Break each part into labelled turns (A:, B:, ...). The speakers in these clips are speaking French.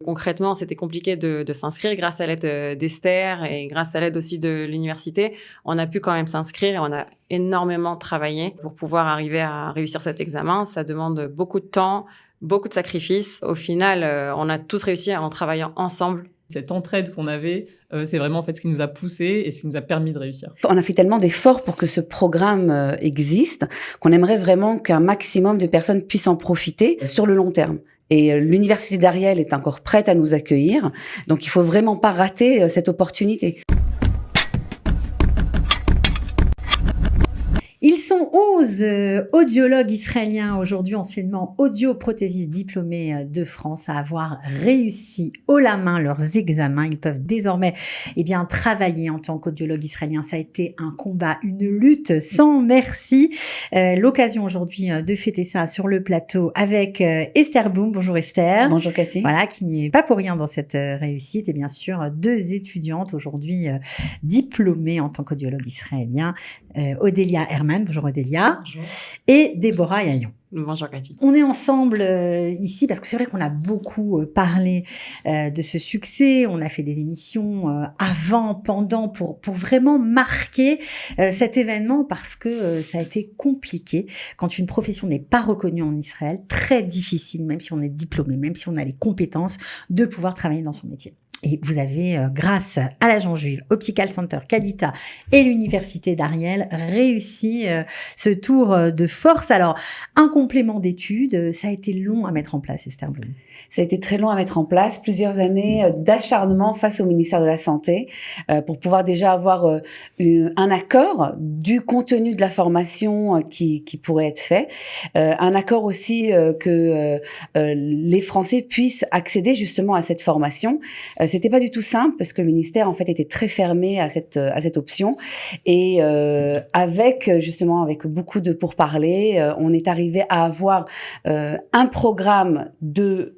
A: Concrètement, c'était compliqué de s'inscrire grâce à l'aide d'Esther et grâce à l'aide aussi de l'université. On a pu quand même s'inscrire et on a énormément travaillé pour pouvoir arriver à réussir cet examen. Ça demande beaucoup de temps, beaucoup de sacrifices. Au final, on a tous réussi en travaillant ensemble.
B: Cette entraide qu'on avait, c'est vraiment en fait ce qui nous a poussés et ce qui nous a permis de réussir.
C: On a fait tellement d'efforts pour que ce programme existe qu'on aimerait vraiment qu'un maximum de personnes puissent en profiter sur le long terme. Et l'université d'Ariel est encore prête à nous accueillir, donc il faut vraiment pas rater cette opportunité.
D: Ils sont 11 audiologues israéliens, aujourd'hui anciennement audioprothésistes diplômés de France, à avoir réussi haut la main leurs examens. Ils peuvent désormais travailler en tant qu'audiologues israéliens. Ça a été un combat, une lutte sans merci. L'occasion aujourd'hui de fêter ça sur le plateau avec Esther Blum. Bonjour Esther.
C: Bonjour Cathy.
D: Voilà, qui n'est pas pour rien dans cette réussite. Et bien sûr, 2 étudiantes aujourd'hui diplômées en tant qu'audiologues israéliens. Odélia Herman. Bonjour Odélia.
A: Bonjour.
D: Et Déborah Yayon.
A: Bonjour Cathy.
D: On est ensemble ici parce que c'est vrai qu'on a beaucoup parlé de ce succès. On a fait des émissions avant, pendant pour vraiment marquer cet événement parce que ça a été compliqué quand une profession n'est pas reconnue en Israël. Très difficile, même si on est diplômé, même si on a les compétences, de pouvoir travailler dans son métier. Et vous avez, grâce à l'Agence Juive, Optical Center, Qualita et l'Université d'Ariel, réussi ce tour de force. Alors, un complément d'études, ça a été long à mettre en place, Esther Blum.
C: Ça a été très long à mettre en place, plusieurs années d'acharnement face au ministère de la Santé pour pouvoir déjà avoir un accord du contenu de la formation qui pourrait être fait, un accord aussi que les Français puissent accéder justement à cette formation. C'était pas du tout simple parce que le ministère en fait était très fermé à cette option et avec beaucoup de pourparlers, on est arrivé à avoir un programme de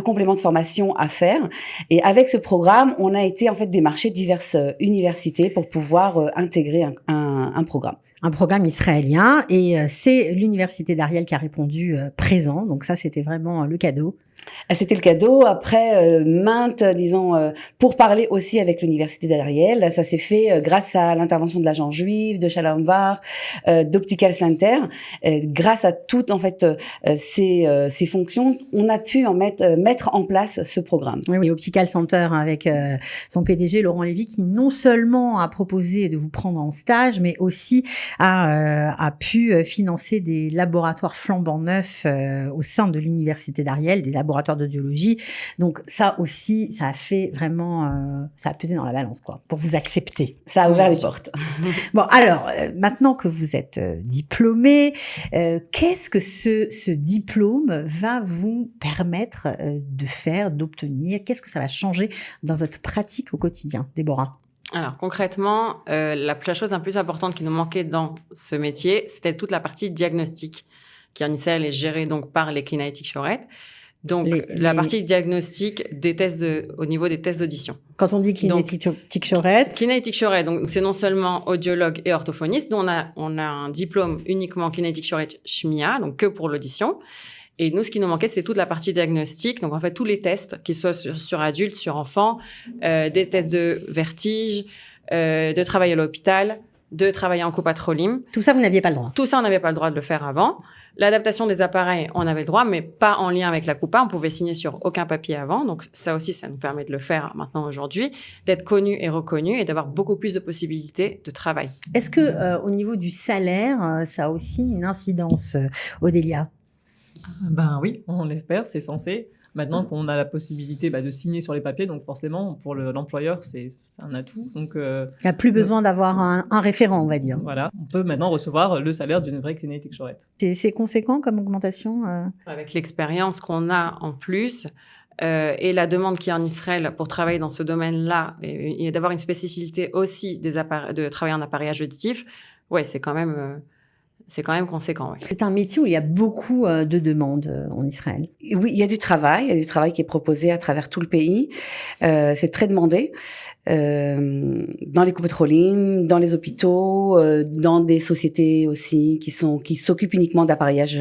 C: compléments de formation à faire et avec ce programme, on a été en fait démarcher diverses universités pour pouvoir intégrer un programme.
D: Un programme israélien et c'est l'Université d'Ariel qui a répondu présent. Donc ça, c'était vraiment le cadeau.
C: C'était le cadeau. Après, pour parler aussi avec l'Université d'Ariel, ça s'est fait grâce à l'intervention de l'Agence Juive, de Shalom Var, d'Optical Center. Grâce à toutes, en fait, ces fonctions, on a pu mettre en place ce programme.
D: Oui, Optical Center avec son PDG, Laurent Lévy, qui non seulement a proposé de vous prendre en stage, mais aussi a pu financer des laboratoires flambant neufs au sein de l'Université d'Ariel, des laboratoires d'audiologie. Donc ça aussi, ça a fait vraiment, ça a pesé dans la balance, quoi, pour vous accepter.
C: Ça a ouvert les portes.
D: Bon, alors, maintenant que vous êtes diplômé, qu'est-ce que ce diplôme va vous permettre de faire, d'obtenir? Qu'est-ce que ça va changer dans votre pratique au quotidien, Déborah?
A: Alors concrètement, la chose la plus importante qui nous manquait dans ce métier, c'était toute la partie diagnostic, qui en Israël est gérée donc par les Clina Tikchoret. Donc, la partie diagnostic des tests au niveau des tests d'audition.
D: Quand on dit Clina Tikchoret.
A: Clina Tikchoret, donc, c'est non seulement audiologue et orthophoniste. Nous, on a un diplôme uniquement Clina Tikchoret Shmiya, donc que pour l'audition. Et nous, ce qui nous manquait, c'est toute la partie diagnostic. Donc, en fait, tous les tests, qu'ils soient sur adultes, sur enfants, des tests de vertige, de travail à l'hôpital, de travailler en copatrolim.
D: Tout ça, vous n'aviez pas le droit.
A: Tout ça, on n'avait pas le droit de le faire avant. L'adaptation des appareils, on avait le droit, mais pas en lien avec la coupa. On pouvait signer sur aucun papier avant. Donc, ça aussi, ça nous permet de le faire maintenant aujourd'hui, d'être connu et reconnu et d'avoir beaucoup plus de possibilités de travail.
D: Est-ce que, au niveau du salaire, ça a aussi une incidence, Odélia?
B: Ben oui, on l'espère, c'est censé. Maintenant qu'on a la possibilité de signer sur les papiers, donc forcément, pour l'employeur, c'est un atout. Donc,
D: il n'y a plus besoin d'avoir un référent, on va dire.
B: Voilà, on peut maintenant recevoir le salaire d'une vraie Clina Tikchoret.
D: C'est conséquent comme augmentation
A: Avec l'expérience qu'on a en plus et la demande qu'il y a en Israël pour travailler dans ce domaine-là et d'avoir une spécificité aussi de travailler en appareillage auditif, ouais, c'est quand même conséquent. Ouais.
D: C'est un métier où il y a beaucoup de demandes en Israël.
C: Oui, il y a du travail qui est proposé à travers tout le pays. C'est très demandé dans les copatrolim, dans les hôpitaux, dans des sociétés aussi qui s'occupent uniquement d'appareillage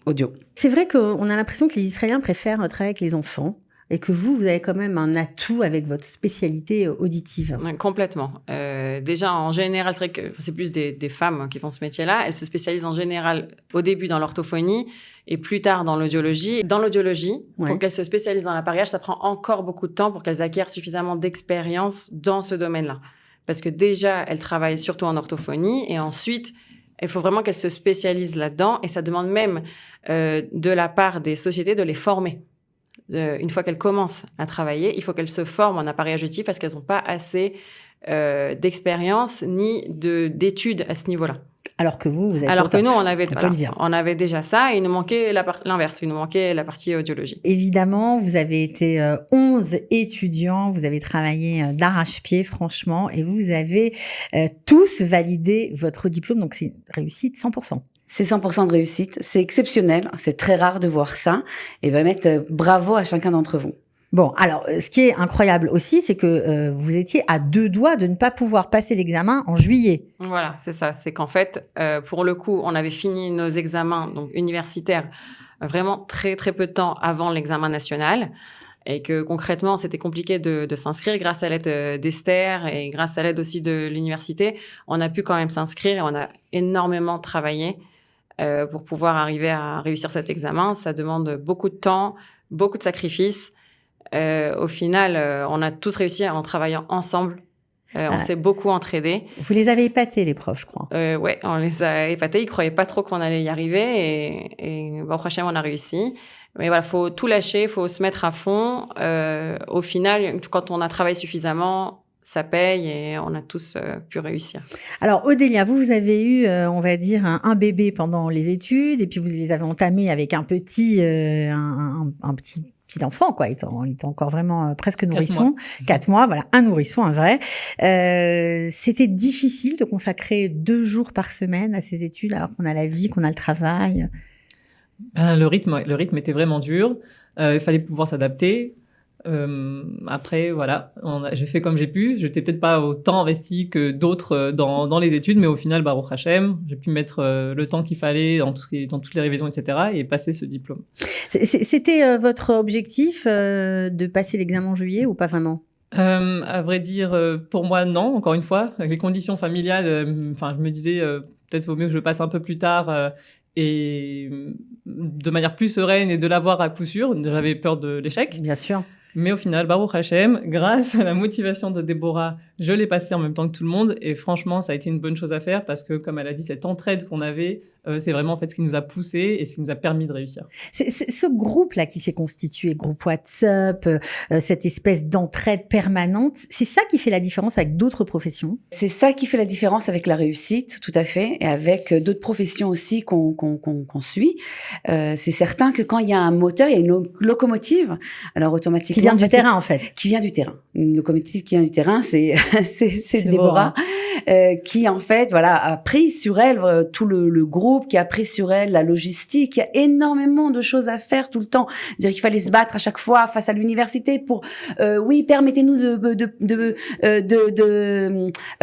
C: audio.
D: C'est vrai qu'on a l'impression que les Israéliens préfèrent travailler avec les enfants et que vous avez quand même un atout avec votre spécialité auditive.
A: Ouais, complètement. Déjà, en général, c'est vrai que c'est plus des femmes qui font ce métier-là. Elles se spécialisent en général au début dans l'orthophonie et plus tard dans l'audiologie. Dans l'audiologie, pour qu'elles se spécialisent dans l'appareillage, ça prend encore beaucoup de temps pour qu'elles acquièrent suffisamment d'expérience dans ce domaine-là. Parce que déjà, elles travaillent surtout en orthophonie et ensuite, il faut vraiment qu'elles se spécialisent là-dedans et ça demande même de la part des sociétés de les former. Une fois qu'elles commencent à travailler, il faut qu'elles se forment en appareillage auditif parce qu'elles n'ont pas assez d'expérience ni d'études à ce niveau-là.
D: Alors que vous êtes
A: Alors que nous, on avait déjà ça et il nous manquait l'inverse, il nous manquait la partie audiologie.
D: Évidemment, vous avez été 11 étudiants, vous avez travaillé d'arrache-pied, franchement, et vous avez tous validé votre diplôme, donc c'est une réussite 100%.
C: C'est 100% de réussite, c'est exceptionnel, c'est très rare de voir ça, et va mettre bravo à chacun d'entre vous.
D: Bon, alors, ce qui est incroyable aussi, c'est que vous étiez à 2 doigts de ne pas pouvoir passer l'examen en juillet.
A: Voilà, c'est ça. C'est qu'en fait, pour le coup, on avait fini nos examens donc universitaires vraiment très, très peu de temps avant l'examen national et que concrètement, c'était compliqué de s'inscrire grâce à l'aide d'Esther et grâce à l'aide aussi de l'université. On a pu quand même s'inscrire et on a énormément travaillé pour pouvoir arriver à réussir cet examen. Ça demande beaucoup de temps, beaucoup de sacrifices. Au final, on a tous réussi en travaillant ensemble. On s'est beaucoup entraidés.
D: Vous les avez épatés, les profs, je crois.
A: Ouais, on les a épatés. Ils croyaient pas trop qu'on allait y arriver et bon, prochainement, on a réussi. Mais voilà, faut tout lâcher, faut se mettre à fond. Au final, quand on a travaillé suffisamment, ça paye et on a tous pu réussir.
D: Alors, Odélia, vous avez eu, on va dire, un bébé pendant les études et puis vous les avez entamés avec un petit enfant, quoi. Il était encore vraiment presque nourrisson. 4 mois, voilà, un nourrisson, un vrai. C'était difficile de consacrer 2 jours par semaine à ces études alors qu'on a la vie, qu'on a le travail.
B: Le rythme était vraiment dur. Il fallait pouvoir s'adapter. Après, voilà, j'ai fait comme j'ai pu. Je n'étais peut-être pas autant investi que d'autres dans les études, mais au final, Baruch Hashem, j'ai pu mettre le temps qu'il fallait dans toutes les révisions, etc. et passer ce diplôme.
D: C'était votre objectif de passer l'examen en juillet ou pas vraiment?
B: À vrai dire, pour moi, non. Encore une fois, avec les conditions familiales, je me disais peut-être vaut mieux que je le passe un peu plus tard et de manière plus sereine et de l'avoir à coup sûr. J'avais peur de l'échec.
D: Bien sûr.
B: Mais au final, Baruch Hashem, grâce à la motivation de Déborah, je l'ai passé en même temps que tout le monde. Et franchement, ça a été une bonne chose à faire parce que, comme elle a dit, cette entraide qu'on avait, c'est vraiment en fait ce qui nous a poussés et ce qui nous a permis de réussir.
D: C'est ce groupe-là qui s'est constitué, groupe WhatsApp, cette espèce d'entraide permanente, c'est ça qui fait la différence avec d'autres professions?
C: C'est ça qui fait la différence avec la réussite, tout à fait, et avec d'autres professions aussi qu'on suit. C'est certain que quand il y a un moteur, il y a une locomotive, alors automatiquement...
D: Qui vient du terrain, en fait.
C: Qui vient du terrain. Une locomotive qui vient du terrain, c'est Déborah, qui en fait, voilà, a pris sur elle tout le groupe, qui a pris sur elle la logistique. Il y a énormément de choses à faire tout le temps. C'est-à-dire qu'il fallait se battre à chaque fois face à l'université pour, oui, permettez-nous de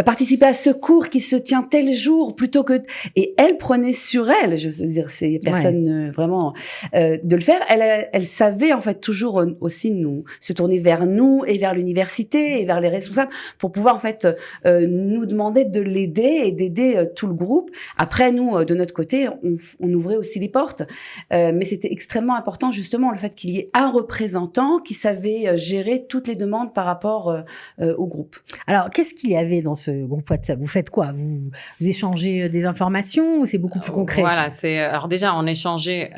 C: participer à ce cours qui se tient tel jour plutôt que, et elle prenait sur elle, je veux dire, c'est personne vraiment de le faire. Elle savait en fait toujours aussi se tourner vers nous et vers l'université et vers les responsables pour pouvoir en fait nous demander de l'aider et d'aider tout le groupe. Après, nous, de notre côté, on ouvrait aussi les portes. Mais c'était extrêmement important justement le fait qu'il y ait un représentant qui savait gérer toutes les demandes par rapport au groupe.
D: Alors, qu'est-ce qu'il y avait dans ce groupe WhatsApp? Vous faites quoi? Vous échangez des informations ou c'est beaucoup plus concret?
A: Voilà, alors déjà, on échangeait,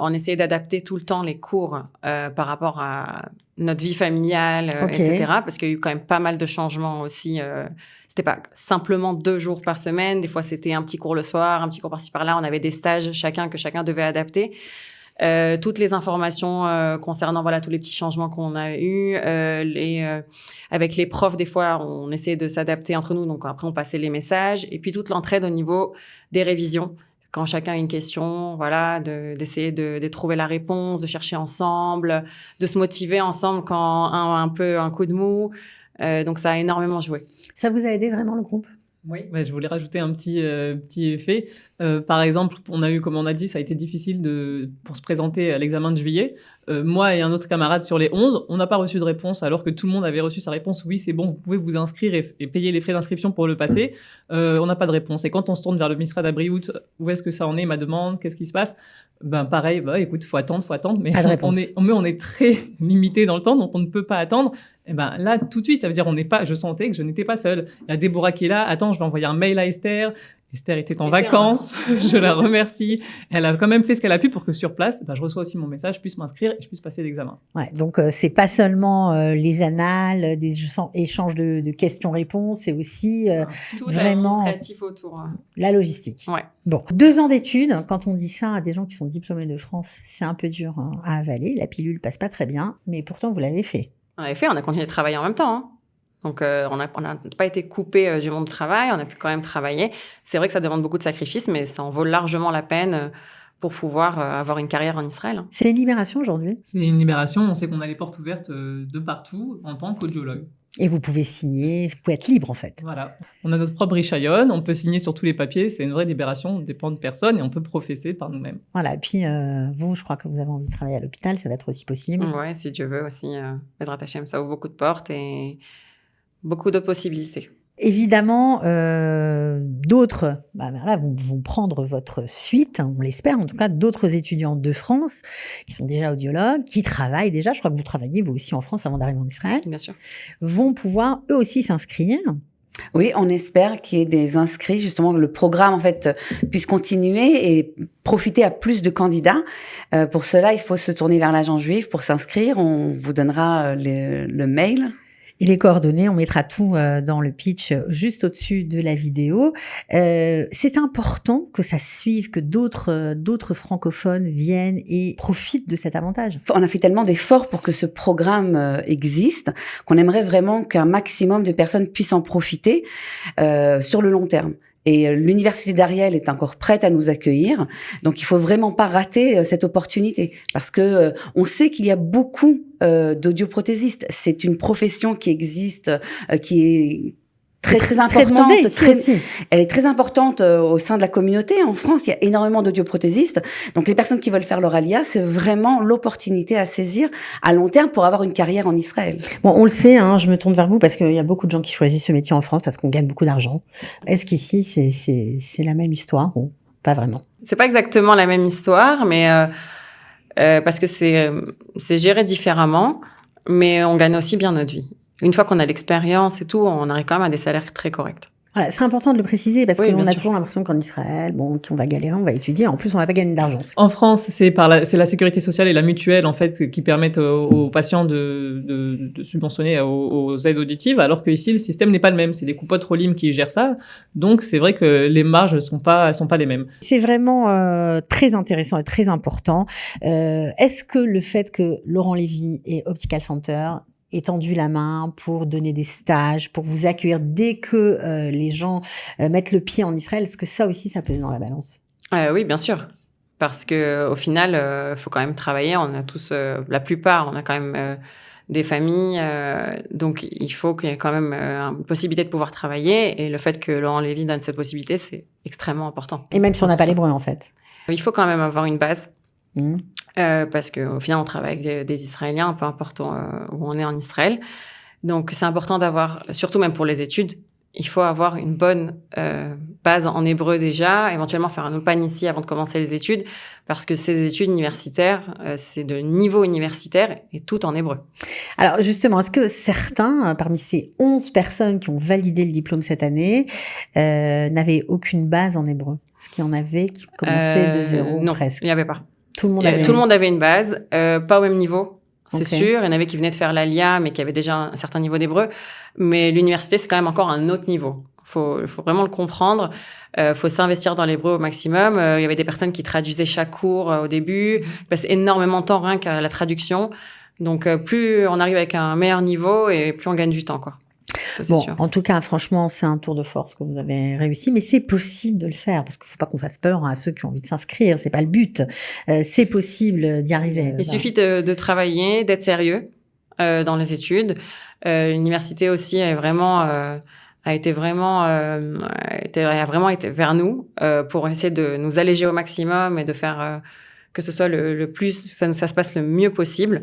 A: on essayait d'adapter tout le temps les cours par rapport à notre vie familiale, etc. Parce qu'il y a eu quand même pas mal de changements aussi. C'était pas simplement 2 jours par semaine. Des fois, c'était un petit cours le soir, un petit cours par-ci par-là. On avait des stages que chacun devait adapter. Toutes les informations concernant voilà tous les petits changements qu'on a eus, avec les profs, des fois, on essayait de s'adapter entre nous. Donc après, on passait les messages. Et puis toute l'entraide au niveau des révisions. Quand chacun a une question, voilà, d'essayer de trouver la réponse, de chercher ensemble, de se motiver ensemble quand un coup de mou. Donc, ça a énormément joué.
D: Ça vous a aidé vraiment, le groupe?
B: Oui, je voulais rajouter un petit effet. Par exemple, on a eu, comme on a dit, ça a été difficile pour se présenter à l'examen de juillet. Moi et un autre camarade sur les 11, on n'a pas reçu de réponse, alors que tout le monde avait reçu sa réponse. Oui, c'est bon, vous pouvez vous inscrire et payer les frais d'inscription pour le passer. On n'a pas de réponse. Et quand on se tourne vers le ministère d'Abriout, où est-ce que ça en est, ma demande, qu'est-ce qui se passe? Pareil, écoute, faut attendre. Mais
D: Pas de réponse.
B: on est très limité dans le temps, donc on ne peut pas attendre. Et là, tout de suite, ça veut dire je sentais que je n'étais pas seule. Il y a Déborah qui est là. Attends, je vais envoyer un mail à Esther. Esther était en vacances. Je la remercie. Elle a quand même fait ce qu'elle a pu pour que sur place, je reçois aussi mon message, je puisse m'inscrire et je puisse passer l'examen.
D: Ouais, donc c'est pas seulement les annales, des échanges de questions-réponses, c'est aussi
A: tout
D: vraiment
A: l'administratif autour.
D: la logistique.
A: Ouais.
D: Bon, 2 ans d'études, quand on dit ça à des gens qui sont diplômés de France, c'est un peu dur à avaler. La pilule passe pas très bien, mais pourtant vous l'avez fait.
A: On avait fait, on a continué de travailler en même temps. Hein. Donc, on n'a pas été coupé du monde du travail, on a pu quand même travailler. C'est vrai que ça demande beaucoup de sacrifices, mais ça en vaut largement la peine pour pouvoir avoir une carrière en Israël. Hein.
D: C'est une libération aujourd'hui.
B: C'est une libération, on sait qu'on a les portes ouvertes de partout en tant qu'audiologue.
D: Et vous pouvez signer, vous pouvez être libre en fait.
B: Voilà, on a notre propre Richayon, on peut signer sur tous les papiers, c'est une vraie libération, on dépend de personne et on peut professer par nous-mêmes.
D: Voilà, et puis vous, je crois que vous avez envie de travailler à l'hôpital, ça va être aussi possible.
A: Ouais, si Dieu veut aussi, Bezrat Hashem, ça ouvre beaucoup de portes et beaucoup de possibilités.
D: Évidemment, d'autres vont prendre votre suite, on l'espère, en tout cas d'autres étudiants de France qui sont déjà audiologues, qui travaillent déjà, je crois que vous travaillez vous aussi en France avant d'arriver en Israël,
A: Bien sûr.
D: vont pouvoir eux aussi s'inscrire.
C: Oui, on espère qu'il y ait des inscrits, justement, que le programme, en fait, puisse continuer et profiter à plus de candidats. Pour cela, il faut se tourner vers l'agent juif pour s'inscrire. On vous donnera le mail.
D: Et les coordonnées, on mettra tout dans le pitch juste au-dessus de la vidéo. C'est important que ça suive, que d'autres francophones viennent et profitent de cet avantage.
C: On a fait tellement d'efforts pour que ce programme existe qu'on aimerait vraiment qu'un maximum de personnes puissent en profiter sur le long terme. Et l'université d'Ariel est encore prête à nous accueillir. Donc, il faut vraiment pas rater cette opportunité. Parce que on sait qu'il y a beaucoup d'audioprothésistes. C'est une profession qui existe, qui est très importante. Elle est très importante au sein de la communauté. En France, il y a énormément d'audioprothésistes. Donc, les personnes qui veulent faire leur alia, c'est vraiment l'opportunité à saisir à long terme pour avoir une carrière en Israël.
D: Bon, on le sait, je me tourne vers vous parce qu'il y a beaucoup de gens qui choisissent ce métier en France parce qu'on gagne beaucoup d'argent. Est-ce qu'ici, c'est la même histoire ou pas vraiment?
A: C'est pas exactement la même histoire, mais parce que c'est géré différemment, mais on gagne aussi bien notre vie. Une fois qu'on a l'expérience et tout, on arrive quand même à des salaires très corrects.
D: Voilà, c'est important de le préciser parce
A: Oui,
D: qu'on
A: bien
D: a
A: sûr.
D: toujours l'impression qu'en Israël, qu'on va galérer, on va étudier. En plus, on va pas gagner d'argent.
B: En France, c'est la sécurité sociale et la mutuelle en fait qui permettent aux patients de subventionner aux aides auditives, alors que ici le système n'est pas le même. C'est les coupotes Rolim qui gèrent ça, donc c'est vrai que les marges sont pas les mêmes.
D: C'est vraiment très intéressant et très important. Est-ce que le fait que Laurent Lévy et Optical Center aient tendu la main pour donner des stages, pour vous accueillir dès que les gens mettent le pied en Israël, est-ce que ça aussi, ça peut être dans la balance?
A: Oui, bien sûr. Parce que au final, faut quand même travailler. On a tous, la plupart, on a quand même des familles. Donc, il faut qu'il y ait quand même une possibilité de pouvoir travailler. Et le fait que Laurent Lévy donne cette possibilité, c'est extrêmement important.
D: Et même si on n'a pas l'hébreu, en fait.
A: Il faut quand même avoir une base.
D: Mmh.
A: Parce qu'au final, on travaille avec des Israéliens, peu importe où on est en Israël. Donc, c'est important d'avoir, surtout même pour les études, il faut avoir une bonne base en hébreu déjà, éventuellement faire un ulpan ici avant de commencer les études, parce que ces études universitaires, c'est de niveau universitaire et tout en hébreu.
D: Alors justement, est-ce que certains, parmi ces 11 personnes qui ont validé le diplôme cette année, n'avaient aucune base en hébreu? Est-ce qu'il y en avait qui commençaient de zéro
A: non,
D: presque?
A: il n'y avait pas.
D: Tout le monde
A: avait une base, pas au même niveau. C'est
D: Okay.
A: sûr, il y en avait qui venaient de faire l'ALIA, mais qui avaient déjà un certain niveau d'hébreu. Mais l'université, c'est quand même encore un autre niveau. Faut vraiment le comprendre. Faut s'investir dans l'hébreu au maximum. Il y avait des personnes qui traduisaient chaque cours au début. Ils passaient énormément de temps rien qu'à la traduction. Donc, plus on arrive avec un meilleur niveau et plus on gagne du temps, quoi. Ça, c'est
D: Bon,
A: sûr.
D: en tout cas, franchement, c'est un tour de force que vous avez réussi, mais c'est possible de le faire parce qu'il faut pas qu'on fasse peur à ceux qui ont envie de s'inscrire. C'est pas le but. C'est possible d'y arriver.
A: Il suffit de travailler, d'être sérieux dans les études. L'université aussi est vraiment a vraiment été vers nous pour essayer de nous alléger au maximum et de faire que ce soit ça se passe le mieux possible.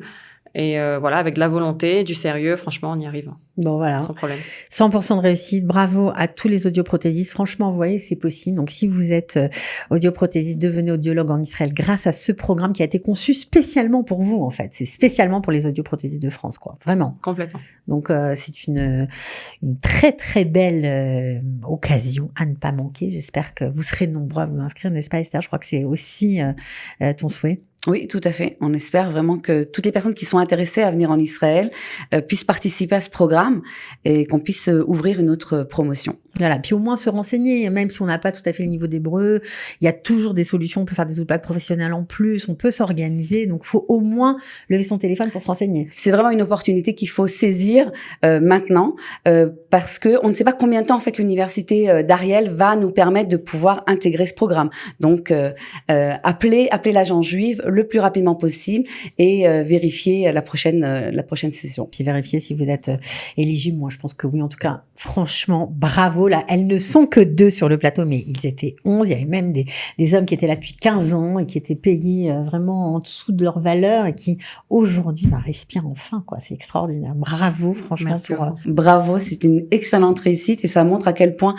A: Et voilà, avec de la volonté, du sérieux, franchement, on y arrive.
D: Bon, voilà.
A: Sans problème.
D: 100% de réussite. Bravo à tous les audioprothésistes. Franchement, vous voyez, c'est possible. Donc, si vous êtes audioprothésiste, devenez audiologue en Israël grâce à ce programme qui a été conçu spécialement pour vous, en fait. C'est spécialement pour les audioprothésistes de France, quoi. Vraiment.
A: Complètement.
D: Donc, c'est une très, très belle occasion à ne pas manquer. J'espère que vous serez nombreux à vous inscrire, n'est-ce pas, Esther? Je crois que c'est aussi ton souhait.
C: Oui, tout à fait. On espère vraiment que toutes les personnes qui sont intéressées à venir en Israël puissent participer à ce programme et qu'on puisse ouvrir une autre promotion.
D: Voilà, puis au moins se renseigner, même si on n'a pas tout à fait le niveau d'hébreu, il y a toujours des solutions, on peut faire des outils professionnels en plus, on peut s'organiser, donc faut au moins lever son téléphone pour se renseigner.
C: C'est vraiment une opportunité qu'il faut saisir maintenant parce que on ne sait pas combien de temps en fait l'université d'Ariel va nous permettre de pouvoir intégrer ce programme. Donc appelez l'agence juive le plus rapidement possible et vérifier la prochaine session.
D: Puis vérifier si vous êtes éligible. Moi, je pense que oui. En tout cas, franchement, bravo. Là, elles ne sont que 2 sur le plateau, mais ils étaient 11. Il y avait même des hommes qui étaient là depuis 15 ans et qui étaient payés vraiment en dessous de leur valeur et qui, aujourd'hui, respirent enfin, quoi. C'est extraordinaire. Bravo, franchement.
C: Bravo. C'est une excellente réussite et ça montre à quel point,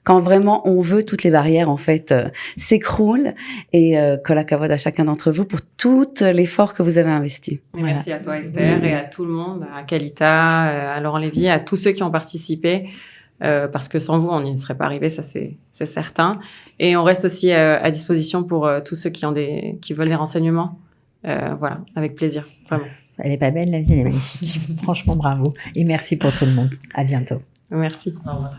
C: quand vraiment on veut, toutes les barrières, en fait, s'écroulent et kol hakavod à chacun d'entre vous pour tout l'effort que vous avez investi.
A: Voilà. Merci à toi, Esther, et à tout le monde, à Kalita, à Laurent Lévy, à tous ceux qui ont participé. Parce que sans vous, on n'y serait pas arrivé, ça c'est certain. Et on reste aussi à disposition pour tous ceux qui veulent des renseignements. Voilà, avec plaisir, vraiment.
D: Elle est pas belle, la vie, elle est magnifique. Franchement, bravo. Et merci pour tout le monde. À bientôt.
A: Merci.
B: Au revoir.